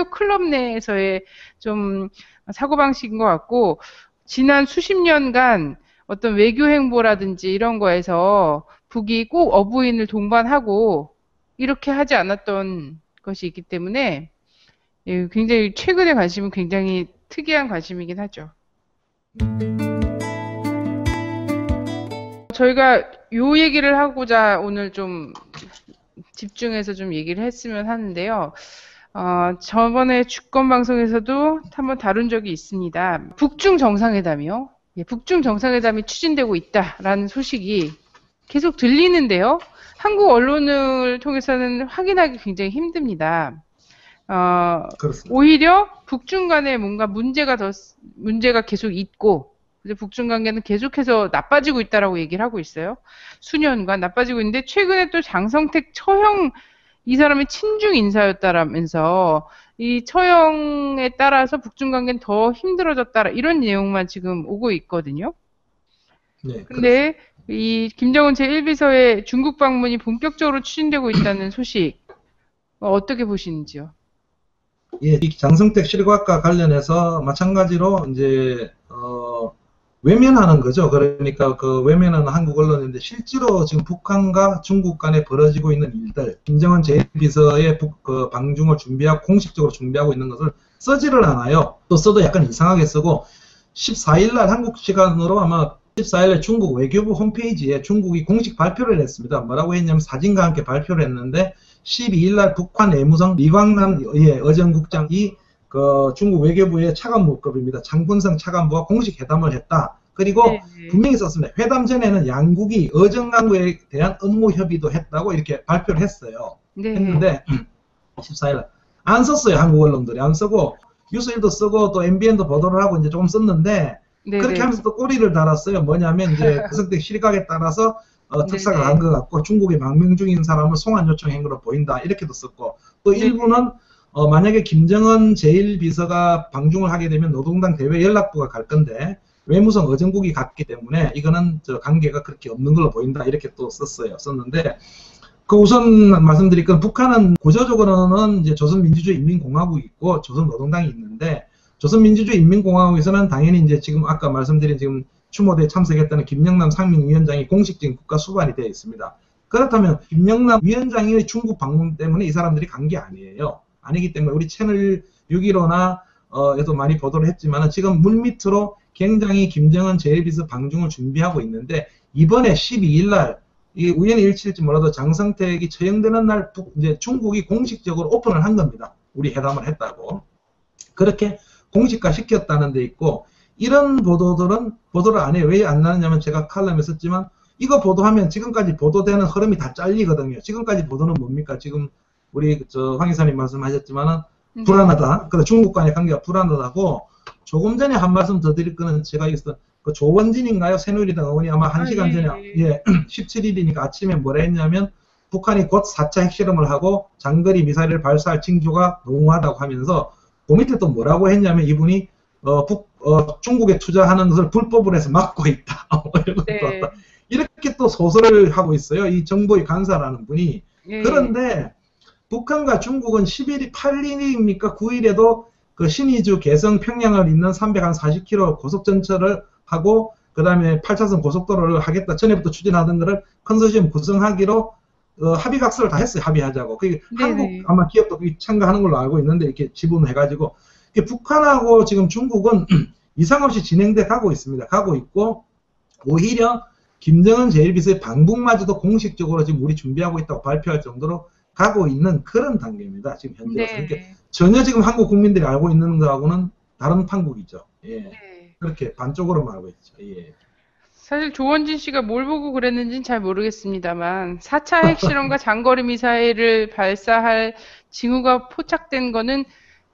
클럽 내에서의 좀 사고 방식인 것 같고 지난 수십 년간 어떤 외교 행보라든지 이런 거에서 북이 꼭 어부인을 동반하고 이렇게 하지 않았던 것이 있기 때문에 굉장히 최근의 관심은 굉장히 특이한 관심이긴 하죠. 저희가 요 얘기를 하고자 오늘 좀 집중해서 좀 얘기를 했으면 하는데요. 저번에 주권방송에서도 한번 다룬 적이 있습니다. 북중 정상회담이요. 북중 정상회담이 추진되고 있다라는 소식이 계속 들리는데요. 한국 언론을 통해서는 확인하기 굉장히 힘듭니다. 오히려 북중 간에 뭔가 문제가 계속 있고, 북중 관계는 계속해서 나빠지고 있다라고 얘기를 하고 있어요. 수년간 나빠지고 있는데, 최근에 또 장성택 처형, 이 사람이 친중 인사였다라면서 이 처형에 따라서 북중 관계는 더 힘들어졌다. 이런 내용만 지금 오고 있거든요. 네, 그렇습니다. 근데 이 김정은 제1비서의 중국 방문이 본격적으로 추진되고 있다는 소식 어떻게 보시는지요? 예, 이 장성택 실과과 관련해서 마찬가지로 이제 외면하는 거죠. 그러니까 그 외면하는 한국 언론인데 실제로 지금 북한과 중국 간에 벌어지고 있는 일들, 김정은 제1비서의 그 방중을 준비하고 공식적으로 준비하고 있는 것을 쓰지를 않아요. 또 써도 약간 이상하게 쓰고 14일 날 한국 시간으로 아마 14일 날 중국 외교부 홈페이지에 중국이 공식 발표를 했습니다. 뭐라고 했냐면 사진과 함께 발표를 했는데 12일 날 북한 내무성 리광남 어정국장이 그 중국 외교부의 차관무급입니다. 장군성 차관부와 공식 회담을 했다. 그리고 네, 분명히 썼습니다. 회담 전에는 양국이 어정강구에 대한 업무 협의도 했다고 이렇게 발표를 했어요. 네, 했는데 14일 안 썼어요. 한국 언론들이 안 쓰고 뉴스일도 쓰고 또 MBN도 보도를 하고 이제 조금 썼는데 네, 그렇게 네, 하면서 또 꼬리를 달았어요. 뭐냐면 이제 그 선택 실각에 따라서 네, 특사가 간 네, 것 같고 중국에 망명 중인 사람을 송환 요청한 것으로 보인다. 이렇게도 썼고 또 네, 일부는 만약에 김정은 제1비서가 방중을 하게 되면 노동당 대외 연락부가 갈 건데 외무성 어정국이 갔기 때문에 이거는 저 관계가 그렇게 없는 걸로 보인다. 이렇게 또 썼어요. 썼는데 그 우선 말씀드릴 건 북한은 구조적으로는 이제 조선민주주의인민공화국이 있고 조선노동당이 있는데 조선민주주의인민공화국에서는 당연히 이제 지금 아까 말씀드린 지금 추모대에 참석했다는 김영남 상명위원장이 공식적인 국가 수반이 되어 있습니다. 그렇다면 김영남 위원장의 중국 방문 때문에 이 사람들이 간 게 아니에요. 아니기 때문에 우리 채널 615나 에도 많이 보도를 했지만 지금 물밑으로 굉장히 김정은 제1비서 방중을 준비하고 있는데 이번에 12일 날 이게 우연히 일치일지 몰라도 장성택이 처형되는 날 이제 중국이 공식적으로 오픈을 한 겁니다. 우리 회담을 했다고. 그렇게 공식화 시켰다는 데 있고 이런 보도들은 보도를 안 해요. 왜 안 나느냐면 제가 칼럼에 썼지만 이거 보도하면 지금까지 보도되는 흐름이 다 잘리거든요. 지금까지 보도는 뭡니까? 지금 우리 황 이사님 말씀하셨지만은 네, 불안하다. 그래서 중국 간의 관계가 불안하다고 조금 전에 한 말씀 더 드릴 거는 제가 있어 그 조원진인가요? 새누리당 의원이 아마 아, 1시간 예, 전에 예. 예, 17일이니까 아침에 뭐라 했냐면 북한이 곧 4차 핵실험을 하고 장거리 미사일을 발사할 징조가 농후하다고 하면서 그 밑에 또 뭐라고 했냐면 이분이 중국에 투자하는 것을 불법으로 해서 막고 있다. 네, 이렇게 또 소설을 하고 있어요. 이 정보의 간사라는 분이. 예, 예. 그런데 북한과 중국은 10일이 8일입니까? 9일에도 그 신의주 개성 평양을 잇는 340km 고속전철을 하고 그 다음에 8차선 고속도로를 하겠다. 전에부터 추진하던 거를 컨소시엄 구성하기로 합의각서를 다 했어요. 합의하자고. 그 한국 네네. 아마 기업도 참가하는 걸로 알고 있는데 이렇게 지분해가지고 북한하고 지금 중국은 이상 없이 진행돼 가고 있습니다. 가고 있고 오히려 김정은 제1비서의 방북마저도 공식적으로 지금 우리 준비하고 있다고 발표할 정도로 가고 있는 그런 단계입니다. 지금 현재로서. 그러니까 네. 전혀 지금 한국 국민들이 알고 있는 거하고는 다른 판국이죠. 예. 네. 그렇게 반쪽으로만 알고 있죠. 예. 사실 조원진 씨가 뭘 보고 그랬는지는 잘 모르겠습니다만 4차 핵실험과 장거리 미사일을 발사할 징후가 포착된 거는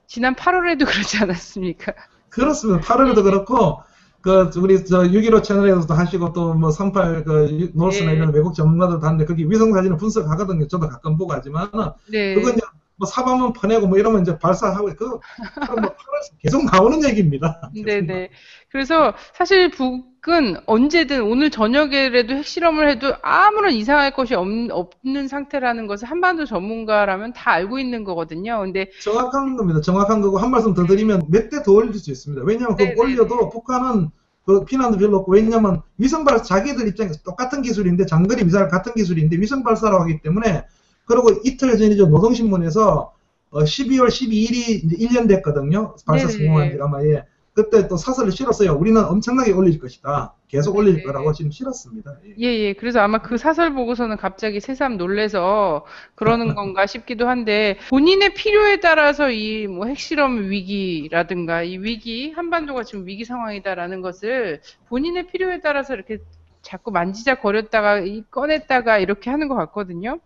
지난 8월에도 그러지 않았습니까? 그렇습니다. 8월에도 예. 그렇고 그 우리 저 6.15 채널에서도 하시고 또 뭐 38 그 노스나 예. 이런 외국 전문가들도 하는데 거기 위성 사진을 분석하거든요. 저도 가끔 보고 하지만은 그건 네. 이제 뭐 사방문 퍼내고 뭐 이러면 이제 발사하고 그 뭐 계속 나오는 얘기입니다. 계속 나. 네네. 그래서 사실 북은 언제든 오늘 저녁에라도 핵실험을 해도 아무런 이상할 것이 없는 상태라는 것을 한반도 전문가라면 다 알고 있는 거거든요. 근데 정확한 겁니다. 정확한 거고 한 말씀 더 드리면 몇 대 더 올릴 수 있습니다. 왜냐하면 그 올려도 네네네. 북한은 그 비난도 별로 없고 왜냐하면 위성 발사 자기들 입장에서 똑같은 기술인데 장거리 미사일 같은 기술인데 위성 발사라고 하기 때문에 그리고 이틀 전이죠 노동신문에서 12월 12일이 이제 1년 됐거든요. 발사 성공한 네네. 지가 아마 예. 그때 또 사설을 실었어요. 우리는 엄청나게 올릴 것이다. 계속 올릴 거라고 네네. 지금 실었습니다. 예. 예, 예. 그래서 아마 그 사설 보고서는 갑자기 새삼 놀래서 그러는 건가 싶기도 한데 본인의 필요에 따라서 이 뭐 핵실험 위기라든가 이 위기, 한반도가 지금 위기 상황이다라는 것을 본인의 필요에 따라서 이렇게 자꾸 만지작거렸다가 꺼냈다가 이렇게 하는 것 같거든요.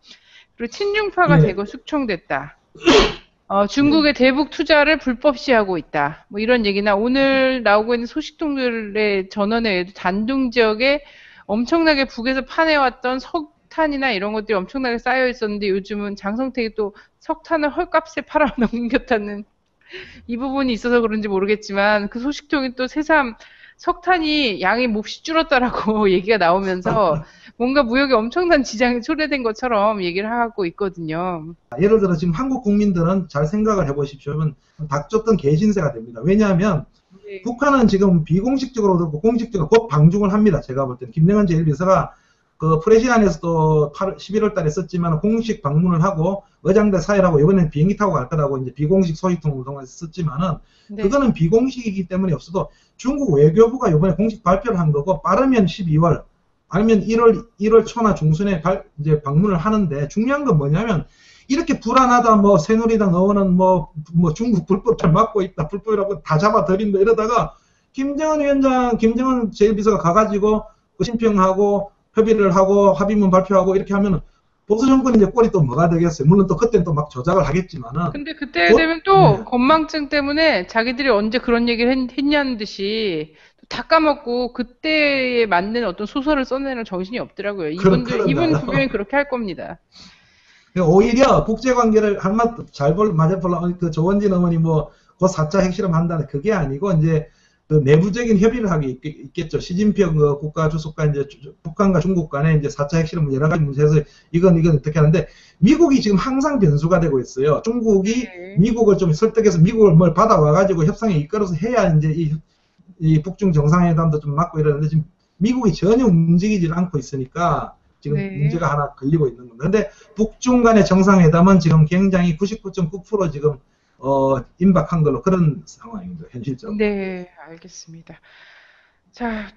그리고 친중파가 예. 대거 숙청됐다. 예. 중국의 대북 투자를 불법 시하고 있다. 뭐 이런 얘기나 오늘 나오고 있는 소식통들의 전원에 의해도 단둥 지역에 엄청나게 북에서 파내왔던 석탄이나 이런 것들이 엄청나게 쌓여 있었는데 요즘은 장성택이 또 석탄을 헐값에 팔아 넘겼다는 이 부분이 있어서 그런지 모르겠지만 그 소식통이 또 새삼 석탄이 양이 몹시 줄었다라고 얘기가 나오면서 뭔가 무역에 엄청난 지장이 초래된 것처럼 얘기를 하고 있거든요. 예를 들어 지금 한국 국민들은 잘 생각을 해보십시오. 닥쳤던 개신세가 됩니다. 왜냐하면 네. 북한은 지금 비공식적으로 그렇고 공식적으로 곧 방중을 합니다. 제가 볼 때는 김정은 제1비서가 그 프레시안에서도 11월 달에 썼지만 공식 방문을 하고 의장대 사회라고 이번에는 비행기 타고 갈 거라고 이제 비공식 소식통을 통해서 썼지만은 네. 그거는 비공식이기 때문에 없어도 중국 외교부가 이번에 공식 발표를 한 거고 빠르면 12월 아니면 1월 초나 중순에 이제 방문을 하는데 중요한 건 뭐냐면 이렇게 불안하다 뭐 새누리당 의원은 뭐 중국 불법을 막고 있다 불법이라고 다 잡아들인다 이러다가 김정은 위원장 김정은 제1비서가 가가지고 그 심평하고 협의를 하고 합의문 발표하고 이렇게 하면은 보수 정권 이제 꼴이 또 뭐가 되겠어요. 물론 또 그때는 또 막 조작을 하겠지만은. 근데 그때 되면 또 건망증 때문에 자기들이 언제 그런 얘기를 했냐는 듯이 다 까먹고 그때에 맞는 어떤 소설을 써내는 정신이 없더라고요. 이분 분명히 그렇게 할 겁니다. 오히려 국제관계를 한마디 맞아 볼라 그 조원진 어머니 뭐 그 4차 핵실험 한다는 그게 아니고 이제 그 내부적인 협의를 하기 있겠죠. 시진핑 그 국가 주석과 이제 북한과 중국 간에 이제 4차 핵실험 여러 가지 문제에서 이건 어떻게 하는데 미국이 지금 항상 변수가 되고 있어요. 중국이 미국을 좀 설득해서 미국을 뭘 받아와가지고 협상에 이끌어서 해야 이제 이 북중 정상회담도 좀 막고 이러는데 지금 미국이 전혀 움직이질 않고 있으니까 지금 문제가 하나 걸리고 있는 겁니다. 근데 북중 간의 정상회담은 지금 굉장히 99.9% 지금 임박한 걸로 그런 상황입니다. 현실적으로. 네, 알겠습니다. 자,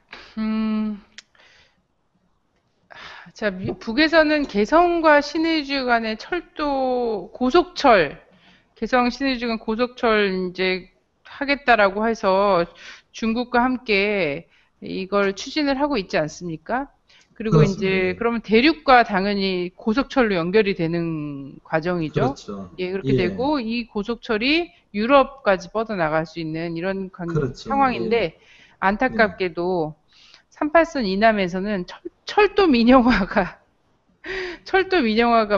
북에서는 개성과 신의주 간의 철도 고속철, 개성 신의주 간 고속철 이제 하겠다라고 해서 중국과 함께 이걸 추진을 하고 있지 않습니까? 그리고 그렇습니다. 이제 그러면 대륙과 당연히 고속철로 연결이 되는 과정이죠. 그렇죠. 예, 그렇게 되고 이 고속철이 유럽까지 뻗어나갈 수 있는 이런 그렇죠. 상황인데 안타깝게도 38선 이남에서는 철도 민영화가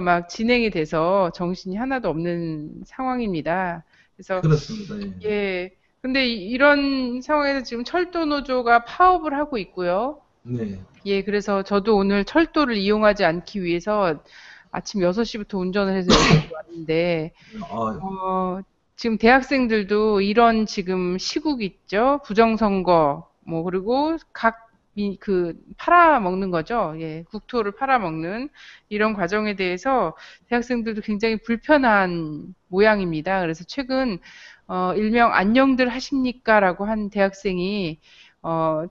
막 진행이 돼서 정신이 하나도 없는 상황입니다. 그래서 그렇습니다. 예. 근데 이런 상황에서 지금 철도 노조가 파업을 하고 있고요. 네. 예, 그래서 저도 오늘 철도를 이용하지 않기 위해서 아침 6시부터 운전을 해서 여기 왔는데, 지금 대학생들도 이런 지금 시국 있죠? 부정선거, 뭐, 그리고 팔아먹는 거죠. 예, 국토를 팔아먹는 이런 과정에 대해서 대학생들도 굉장히 불편한 모양입니다. 그래서 최근, 일명 안녕들 하십니까? 라고 한 대학생이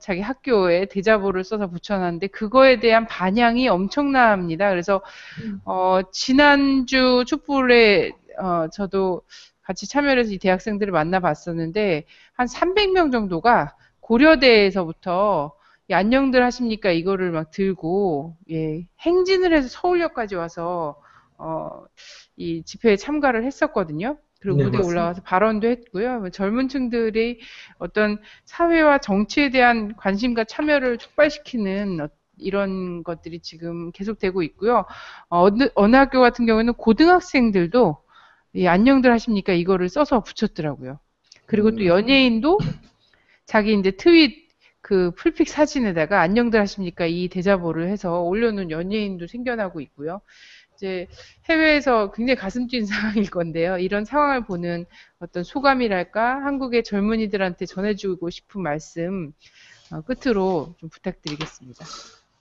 자기 학교에 대자보를 써서 붙여놨는데 그거에 대한 반향이 엄청납니다. 그래서 지난주 촛불에 저도 같이 참여를 해서 이 대학생들을 만나봤었는데 한 300명 정도가 고려대에서부터 안녕들 하십니까 이거를 막 들고 행진을 해서 서울역까지 와서 이 집회에 참가를 했었거든요. 그리고 무대에 올라와서 발언도 했고요. 젊은 층들이 어떤 사회와 정치에 대한 관심과 참여를 촉발시키는 이런 것들이 지금 계속되고 있고요. 어느 학교 같은 경우에는 고등학생들도 안녕들 하십니까 이거를 써서 붙였더라고요. 그리고 또 연예인도 자기 이제 트윗 그 풀픽 사진에다가 안녕들 하십니까 이 대자보를 해서 올려놓은 연예인도 생겨나고 있고요. 이제 해외에서 굉장히 가슴 뛴 상황일 건데요. 이런 상황을 보는 어떤 소감이랄까 한국의 젊은이들한테 전해주고 싶은 말씀 끝으로 좀 부탁드리겠습니다.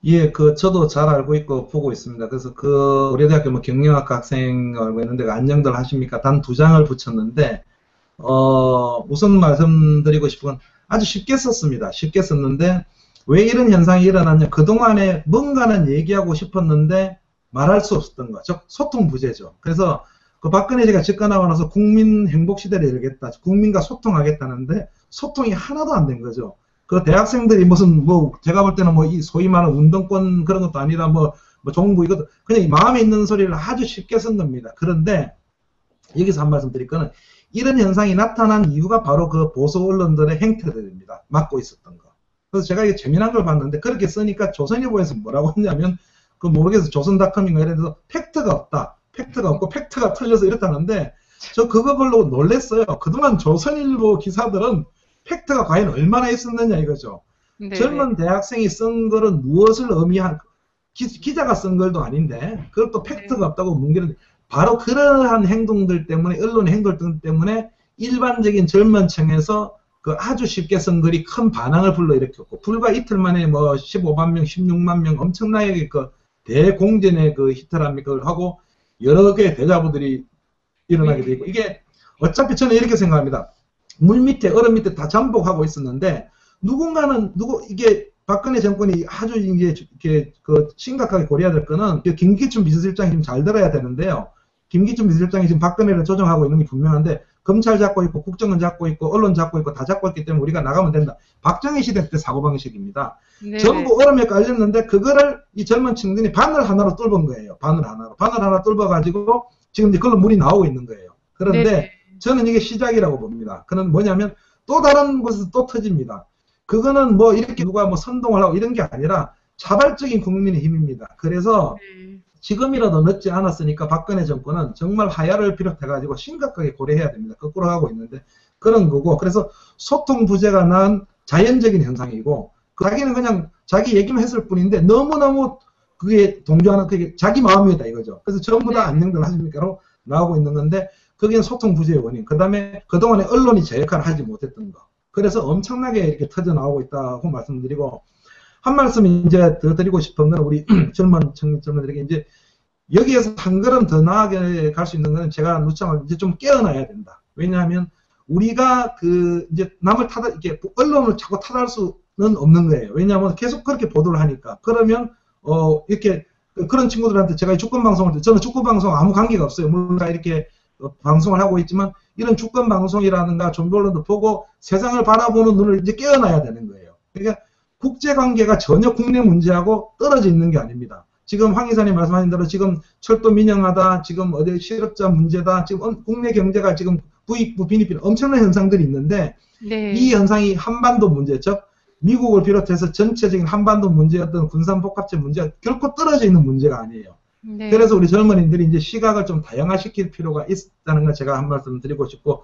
예, 저도 잘 알고 있고 보고 있습니다. 그래서 우리 대학교 뭐 경영학과 학생 알고 있는데 안녕들 하십니까 단 2장을 붙였는데 우선 말씀드리고 싶은 건 아주 쉽게 썼습니다. 쉽게 썼는데 왜 이런 현상이 일어났냐? 그동안에 뭔가는 얘기하고 싶었는데 말할 수 없었던 거. 즉 소통 부재죠. 그래서 그 박근혜 씨가 집권하고 나서 국민 행복 시대를 열겠다. 국민과 소통하겠다는데 소통이 하나도 안 된 거죠. 그 대학생들이 무슨 제가 볼 때는 이 소위 말하는 운동권 그런 것도 아니라 정부 이것도 그냥 마음에 있는 소리를 아주 쉽게 쓴 겁니다. 그런데 여기서 한 말씀 드릴 거는 이런 현상이 나타난 이유가 바로 그 보수 언론들의 행태들입니다. 막고 있었던 거. 그래서 제가 이게 재미난 걸 봤는데 그렇게 쓰니까 조선일보에서 뭐라고 했냐면 그 모르겠어. 조선닷컴인가 이래서 팩트가 없다. 팩트가 없고 팩트가 틀려서 이렇다는데 저 그거 보고 놀랬어요. 그동안 조선일보 기사들은 팩트가 과연 얼마나 있었느냐 이거죠. 네네. 젊은 대학생이 쓴 글은 무엇을 의미한 기자가 쓴 글도 아닌데 그걸 또 팩트가 네. 없다고 뭉개는데 바로 그러한 행동들 때문에 언론의 행동들 때문에 일반적인 젊은 층에서 그 아주 쉽게 쓴 글이 큰 반항을 불러일으켰고 불과 이틀 만에 뭐 15만 명, 16만 명 엄청나게 그 대공전의 그 히트를 하고 여러 개의 대자보들이 일어나게 되고 이게 어차피 저는 이렇게 생각합니다. 물 밑에 얼음 밑에 다 잠복하고 있었는데 누군가는 이게 박근혜 정권이 아주 이게 그 심각하게 고려해야 될 거는 김기춘 비서실장이 지금 잘 들어야 되는데요. 김기춘 비서실장이 지금 박근혜를 조정하고 있는 게 분명한데 검찰 잡고 있고 국정원 잡고 있고 언론 잡고 있고 다 잡고 있기 때문에 우리가 나가면 된다. 박정희 시대 때 사고방식입니다. 네네. 전부 얼음에 깔렸는데 그거를 이 젊은 층들이 바늘 하나로 뚫은 거예요. 바늘 하나 뚫어가지고 지금 이제 그걸로 물이 나오고 있는 거예요. 그런데 네네. 저는 이게 시작이라고 봅니다. 그는 뭐냐면 또 다른 곳에서 또 터집니다. 그거는 뭐 이렇게 누가 뭐 선동을 하고 이런 게 아니라 자발적인 국민의 힘입니다. 그래서 지금이라도 늦지 않았으니까 박근혜 정권은 정말 하야를 비롯해가지고 심각하게 고려해야 됩니다. 거꾸로 가고 있는데 그런 거고 그래서 소통 부재가 난 자연적인 현상이고 자기는 그냥 자기 얘기만 했을 뿐인데 너무너무 그게 동조하는 그게 자기 마음이다 이거죠. 그래서 전부 다 안녕들 하십니까로 나오고 있는 건데 그게 소통 부재의 원인. 그 다음에 그동안에 언론이 제 역할을 하지 못했던 거. 그래서 엄청나게 이렇게 터져 나오고 있다고 말씀드리고 한 말씀 이제 더 드리고 싶은 건 우리 젊은 청년들에게 이제 여기에서 한 걸음 더 나아게 갈 수 있는 거는 제가 누차만 이제 좀 깨어나야 된다. 왜냐하면 우리가 그 이제 남을 이렇게 언론을 자꾸 탓할 수는 없는 거예요. 왜냐하면 계속 그렇게 보도를 하니까. 그러면 이렇게 그런 친구들한테 제가 주권 방송을 저는 축구 방송 아무 관계가 없어요. 뭔가 이렇게 방송을 하고 있지만 이런 주권 방송이라든가 종교 언론도 보고 세상을 바라보는 눈을 이제 깨어나야 되는 거예요. 그러니까 국제 관계가 전혀 국내 문제하고 떨어져 있는 게 아닙니다. 지금 황 이사님 말씀하신 대로 지금 철도 민영하다, 지금 어디 실업자 문제다, 지금 국내 경제가 지금 부익부 빈익빈 엄청난 현상들이 있는데 네. 이 현상이 한반도 문제, 즉 미국을 비롯해서 전체적인 한반도 문제였던 군산복합체 문제가 결코 떨어져 있는 문제가 아니에요. 네. 그래서 우리 젊은이들이 이제 시각을 좀 다양화시킬 필요가 있다는 걸 제가 한 말씀 드리고 싶고,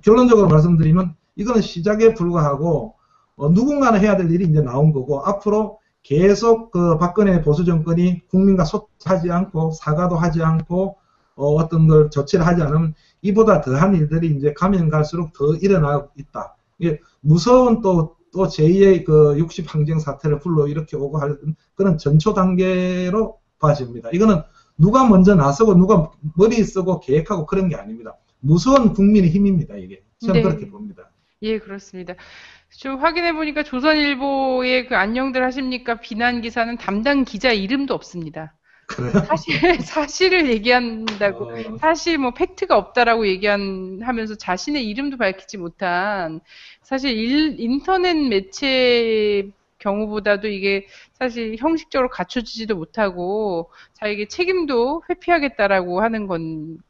결론적으로 말씀드리면 이거는 시작에 불과하고, 누군가는 해야 될 일이 이제 나온 거고, 앞으로 계속 그 박근혜 보수 정권이 국민과 소통하지 않고, 사과도 하지 않고, 어떤 걸 조치를 하지 않으면 이보다 더한 일들이 이제 가면 갈수록 더 일어나고 있다. 이게 무서운 또 제2의 그 60 항쟁 사태를 불러 일으켜 오고 할 그런 전초 단계로 봐집니다. 이거는 누가 먼저 나서고 누가 머리 쓰고 계획하고 그런 게 아닙니다. 무서운 국민의 힘입니다. 이게. 저는 네. 그렇게 봅니다. 예, 그렇습니다. 좀 확인해 보니까 조선일보의 그 안녕들 하십니까 비난 기사는 담당 기자 이름도 없습니다. 그래요? 사실을 얘기한다고 사실 뭐 팩트가 없다라고 하면서 자신의 이름도 밝히지 못한 사실 인터넷 매체 경우보다도 이게 사실 형식적으로 갖춰지지도 못하고 자기에게 책임도 회피하겠다라고 하는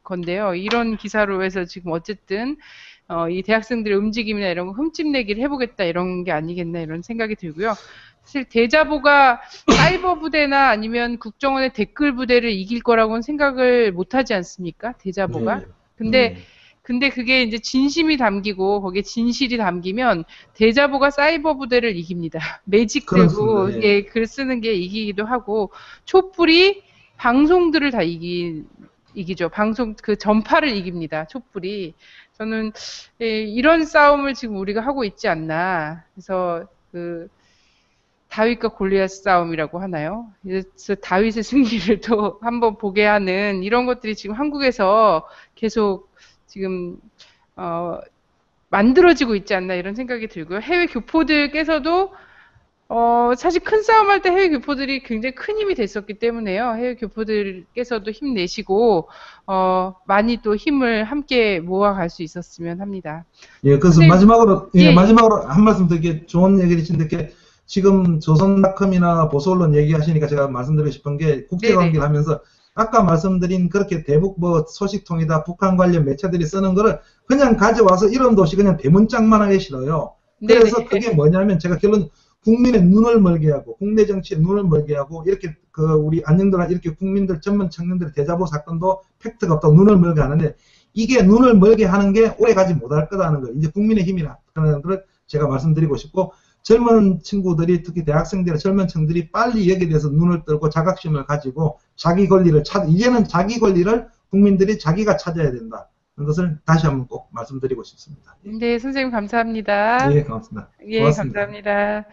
건데요. 이런 기사로 해서 지금 어쨌든 이 대학생들의 움직임이나 이런 거 흠집내기를 해보겠다 이런 게 아니겠나 이런 생각이 들고요. 사실 대자보가 사이버 부대나 아니면 국정원의 댓글 부대를 이길 거라고는 생각을 못하지 않습니까? 대자보가. 네. 근데 그게 이제 진심이 담기고 거기에 진실이 담기면 대자보가 사이버 부대를 이깁니다. 매직 들고 예, 글 쓰는 게 이기기도 하고 촛불이 방송들을 다 이기죠. 방송 그 전파를 이깁니다. 촛불이. 저는 이런 싸움을 지금 우리가 하고 있지 않나. 그래서 그 다윗과 골리앗 싸움이라고 하나요? 그래서 다윗의 승리를 또 한번 보게 하는 이런 것들이 지금 한국에서 계속 지금 만들어지고 있지 않나 이런 생각이 들고요. 해외 교포들께서도 사실 큰 싸움할 때 해외 교포들이 굉장히 큰 힘이 됐었기 때문에요. 해외 교포들께서도 힘내시고 많이 또 힘을 함께 모아갈 수 있었으면 합니다. 예, 그래서 마지막으로 마지막으로 한 말씀 드리게 좋은 얘기를 드릴게 지금 조선닷컴이나 보수언론 얘기하시니까 제가 말씀드리고 싶은 게 국제관계를 하면서 아까 말씀드린 그렇게 대북 뭐 소식통이다 북한 관련 매체들이 쓰는 거를 그냥 가져와서 이런 도시 그냥 대문짝만 하게 싫어요. 그래서 그게 뭐냐면 제가 결론 국민의 눈을 멀게 하고 국내 정치에 눈을 멀게 하고 이렇게 우리 안녕들아 이렇게 국민들 전문 청년들의 대자보 사건도 팩트가 없다고 눈을 멀게 하는데 이게 눈을 멀게 하는 게 오래가지 못할 거다는 거예요. 이제 국민의힘이라 그런 것을 제가 말씀드리고 싶고 젊은 친구들이 특히 대학생들의 젊은 층들이 빨리 여기에 대해서 눈을 뜨고 자각심을 가지고 자기 권리를 이제는 자기 권리를 국민들이 자기가 찾아야 된다. 그런 것을 다시 한번 꼭 말씀드리고 싶습니다. 네, 선생님 감사합니다. 예, 고맙습니다. 예, 고맙습니다. 감사합니다.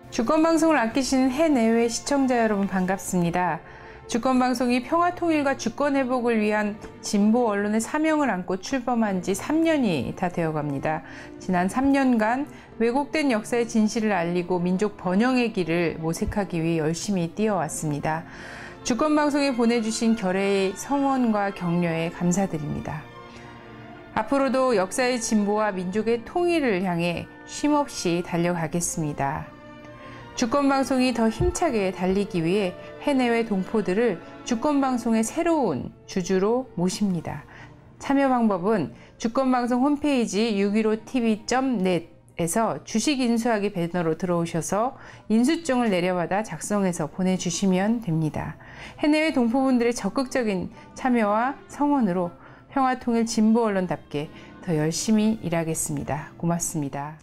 주권방송을 아끼시는 해내외 시청자 여러분 반갑습니다. 주권방송이 평화통일과 주권회복을 위한 진보 언론의 사명을 안고 출범한 지 3년이 다 되어갑니다. 지난 3년간 왜곡된 역사의 진실을 알리고 민족 번영의 길을 모색하기 위해 열심히 뛰어왔습니다. 주권방송에 보내주신 결의의 성원과 격려에 감사드립니다. 앞으로도 역사의 진보와 민족의 통일을 향해 쉼없이 달려가겠습니다. 주권방송이 더 힘차게 달리기 위해 해내외 동포들을 주권방송의 새로운 주주로 모십니다. 참여 방법은 주권방송 홈페이지 615tv.net에서 주식 인수하기 배너로 들어오셔서 인수증을 내려받아 작성해서 보내주시면 됩니다. 해내외 동포분들의 적극적인 참여와 성원으로 평화통일 진보 언론답게 더 열심히 일하겠습니다. 고맙습니다.